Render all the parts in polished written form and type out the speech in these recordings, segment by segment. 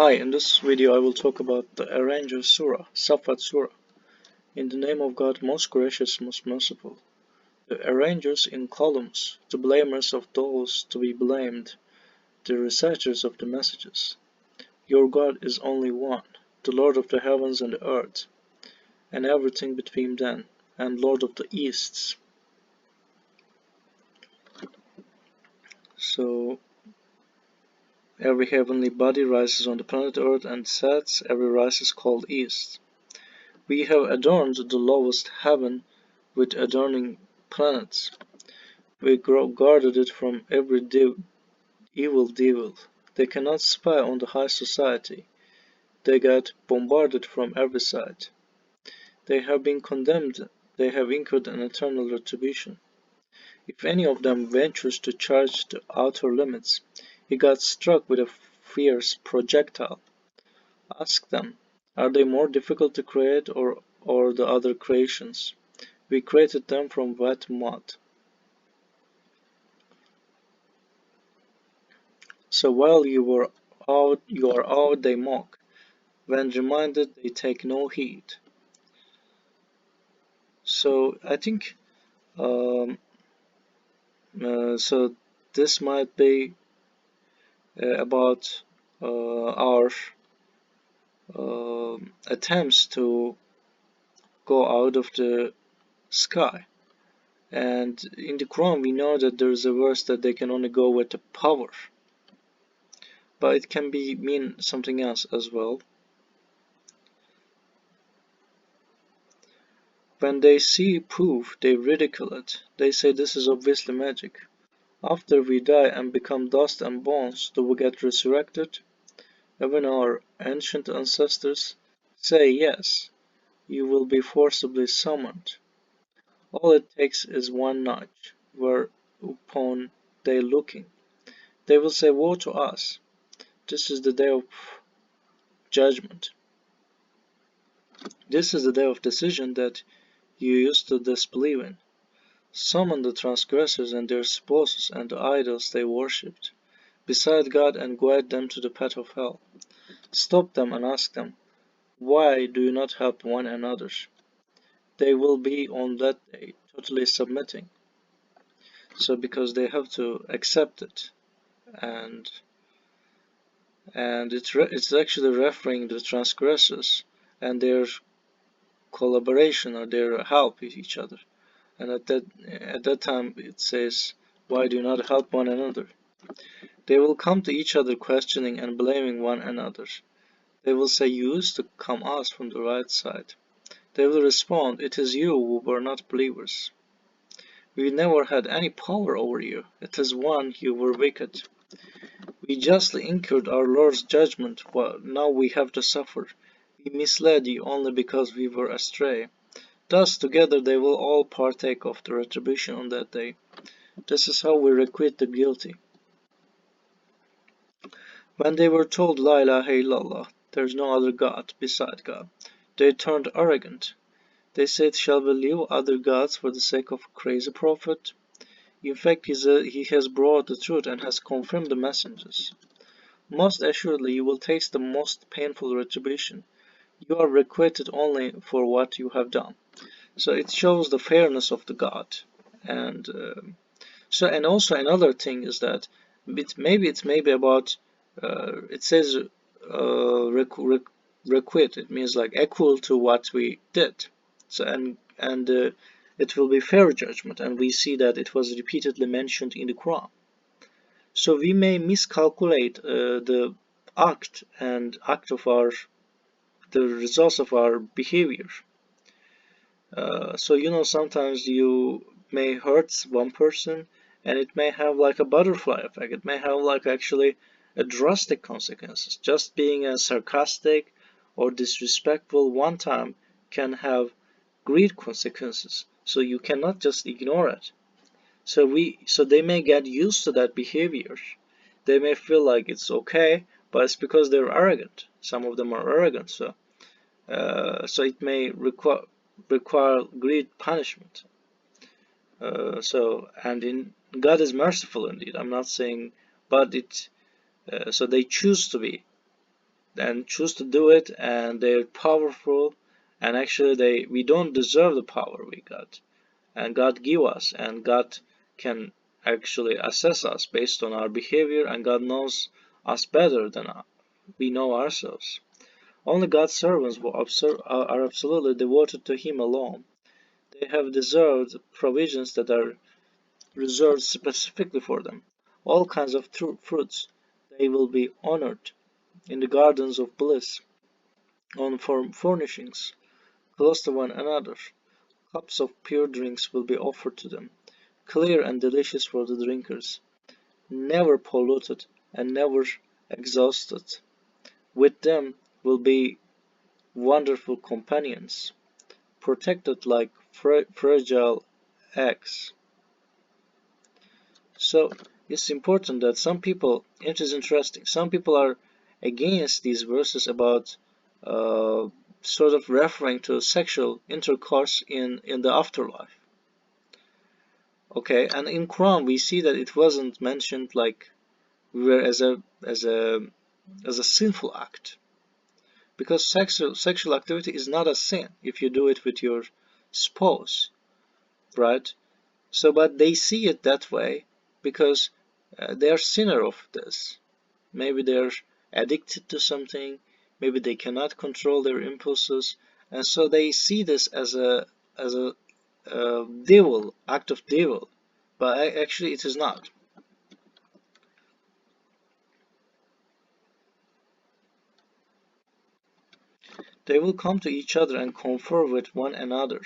Hi, in this video I will talk about the arranger Surah, Safat Surah. In the name of God, most gracious, most merciful. The arrangers in columns, the blamers of those to be blamed, the reciters of the messages. Your God is only one, the Lord of the heavens and the earth, and everything between them, and Lord of the Easts. So, every heavenly body rises on the planet Earth and sets, every rise is called East. We have adorned the lowest heaven with adorning planets. We guarded it from every evil devil. They cannot spy on the high society. They get bombarded from every side. They have been condemned. They have incurred an eternal retribution. If any of them ventures to charge the outer limits, he got struck with a fierce projectile. Ask them, are they more difficult to create or the other creations? We created them from wet mud. So while you are out, they mock. When reminded, they take no heed. So I think so. This might be about our attempts to go out of the sky. And in the Quran, we know that there is a verse that they can only go with the power, but it can be mean something else as well. When they see proof, they ridicule it. They say this is obviously magic. After we die and become dust and bones, do we get resurrected? Even our ancient ancestors say yes, you will be forcibly summoned. All it takes is one nudge, whereupon they looking. They will say, woe to us, this is the day of judgment. This is the day of decision that you used to disbelieve in. Summon the transgressors and their spouses and the idols they worshipped, beside God, and guide them to the path of hell. Stop them and ask them, why do you not help one another? They will be on that day totally submitting. So because they have to accept it, and it's actually referring to the transgressors and their collaboration or their help with each other. And at that time it says, why do you not help one another? They will come to each other questioning and blaming one another. They will say, you used to come us from the right side. They will respond, it is you who were not believers. We never had any power over you. It is one, you were wicked. We justly incurred our Lord's judgment, while now we have to suffer. We misled you only because we were astray. Thus together they will all partake of the retribution on that day. This is how we requite the guilty. When they were told, La ilaha illallah, there is no other God beside God, they turned arrogant. They said, shall we leave other gods for the sake of a crazy prophet? In fact, he has brought the truth and has confirmed the messengers. Most assuredly you will taste the most painful retribution. You are requited only for what you have done. So it shows the fairness of the God. And and also another thing is that it's maybe about it says requite. It means like equal to what we did. So and it will be fair judgment, and we see that it was repeatedly mentioned in the Quran. So we may miscalculate the act of the results of our behavior. So sometimes you may hurt one person, and it may have like a butterfly effect. It may have like actually a drastic consequences. Just being a sarcastic or disrespectful one time can have great consequences. So you cannot just ignore it. So they may get used to that behavior. They may feel like it's okay, but it's because they're arrogant. Some of them are arrogant, so it may require great punishment. And God is merciful indeed. I'm not saying, but so they choose to be. and choose to do it, and they're powerful, and actually we don't deserve the power we got, and God give us, and God can actually assess us based on our behavior, and God knows us better than we know ourselves. Only God's servants are absolutely devoted to Him alone. They have deserved provisions that are reserved specifically for them. All kinds of fruits. They will be honored in the gardens of bliss, on furnishings, close to one another. Cups of pure drinks will be offered to them, clear and delicious for the drinkers, never polluted and never exhausted. With them will be wonderful companions, protected like fragile eggs. So it's important that it is interesting, some people are against these verses about uh, sort of referring to sexual intercourse in the afterlife. Okay, and in Quran we see that it wasn't mentioned like were as a as a sinful act, because sexual activity is not a sin if you do it with your spouse, right? So, but they see it that way because they are sinner of this. Maybe they're addicted to something, maybe they cannot control their impulses, and so they see this as a devil act of devil, but actually it is not. They will come to each other and confer with one another.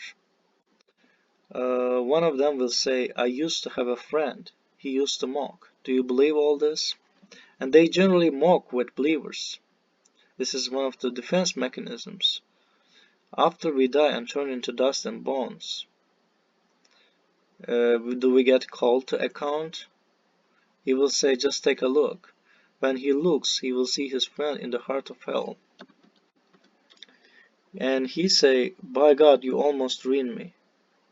One of them will say, I used to have a friend. He used to mock. Do you believe all this? And they generally mock with believers. This is one of the defense mechanisms. After we die and turn into dust and bones, do we get called to account? He will say, just take a look. When he looks, he will see his friend in the heart of hell. And he say, by God, you almost ruined me.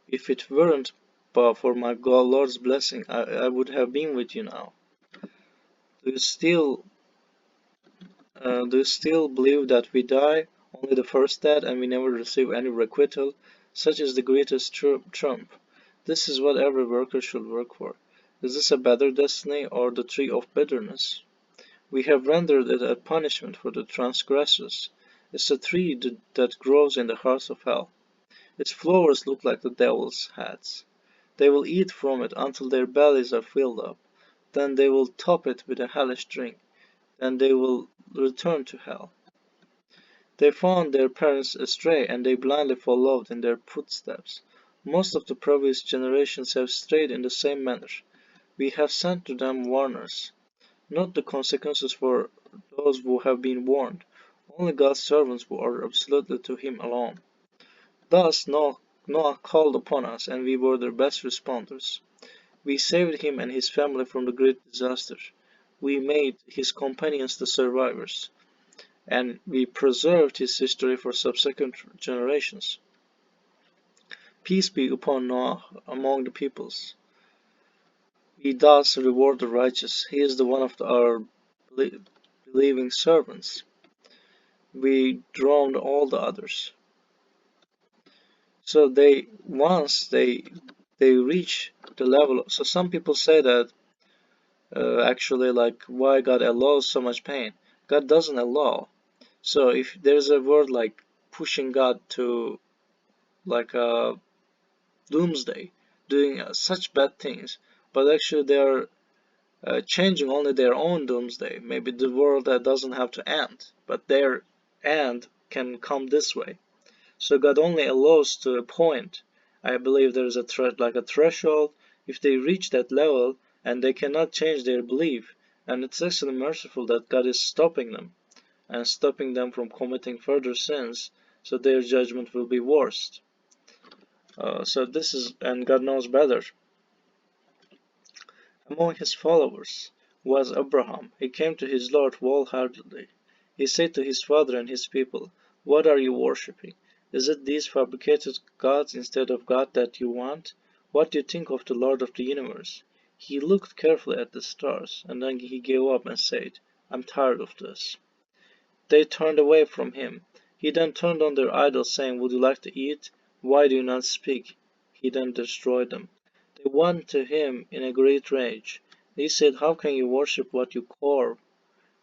If it weren't for my God, Lord's blessing, I would have been with you now. Do you still believe that we die, only the first death, and we never receive any requital? Such is the greatest trump. This is what every worker should work for. Is this a better destiny, or the tree of bitterness? We have rendered it a punishment for the transgressors. It's a tree that grows in the heart of hell. Its flowers look like the devil's hats. They will eat from it until their bellies are filled up. Then they will top it with a hellish drink. Then they will return to hell. They found their parents astray, and they blindly followed in their footsteps. Most of the previous generations have strayed in the same manner. We have sent to them warners. Note the consequences for those who have been warned. Only God's servants who are absolutely to Him alone. Thus Noah called upon us, and we were their best responders. We saved him and his family from the great disaster. We made his companions the survivors, and we preserved his history for subsequent generations. Peace be upon Noah among the peoples. We thus reward the righteous. He is the one of our believing servants. We drowned all the others. So once they reach the level. So some people say that actually, like, why God allows so much pain? God doesn't allow. So if there's a word like pushing God to like a doomsday, doing such bad things, but actually they are changing only their own doomsday. Maybe the world that doesn't have to end, but their end can come this way. So God only allows to a point. I believe there is a like a threshold. If they reach that level and they cannot change their belief, and it's actually merciful that God is stopping them and stopping them from committing further sins, so their judgment will be worst. So this is, and God knows better. Among his followers was Abraham. He came to his Lord wholeheartedly. He said to his father and his people, what are you worshipping? Is it these fabricated gods instead of God that you want? What do you think of the Lord of the universe? He looked carefully at the stars, and then he gave up and said, I'm tired of this. They turned away from him. He then turned on their idols, saying, "Would you like to eat? Why do you not speak?" He then destroyed them. They went to him in a great rage. He said, "How can you worship what you carve,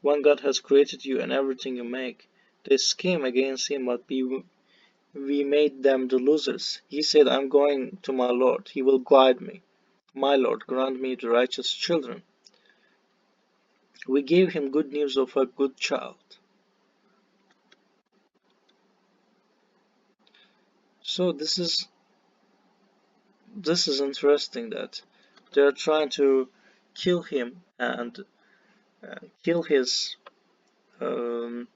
when God has created you and everything you make?" They scheme against him, but we made them the losers. He said, "I'm going to my Lord. He will guide me. My Lord, grant me the righteous children." We gave him good news of a good child. So this is interesting that they're trying to kill him and kill his um,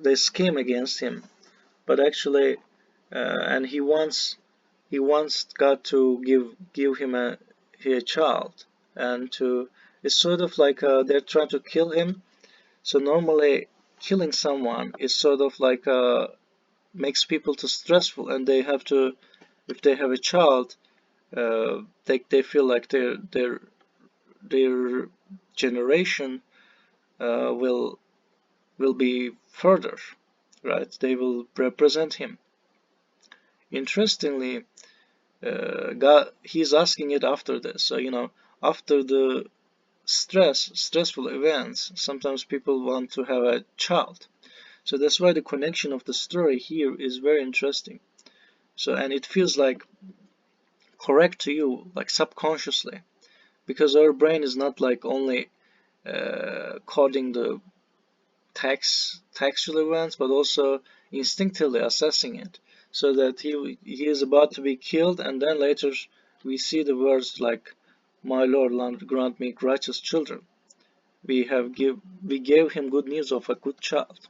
they scheme against him, but actually and he wants God to give him a child, and to it's sort of like they're trying to kill him. So normally killing someone is sort of like makes people too stressful, and they have to, if they have a child, they feel like their generation will be further, right? They will represent him. Interestingly, God, he's asking it after this. So after the stressful events, sometimes people want to have a child. So that's why the connection of the story here is very interesting. So, and it feels like correct to you, like subconsciously, because our brain is not like only coding the textual events, but also instinctively assessing it, so that he is about to be killed, and then later we see the words like, "My Lord, grant me righteous children." We gave him good news of a good child.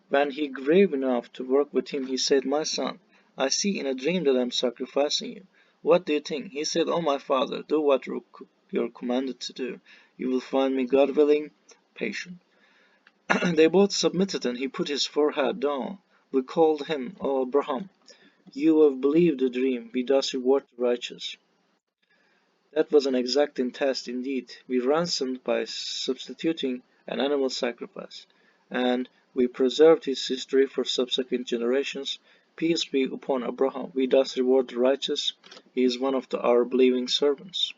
When he grew enough to work with him, he said, "My son, I see in a dream that I am sacrificing you. What do you think?" He said, "Oh, my father, do what you're commanded to do. You will find me, God willing, patient." They both submitted, and he put his forehead down. We called him, "O Abraham, you have believed the dream. We thus reward the righteous." That was an exacting test indeed. We ransomed by substituting an animal sacrifice, and we preserved his history for subsequent generations. Peace be upon Abraham. We thus reward the righteous. He is one of our believing servants.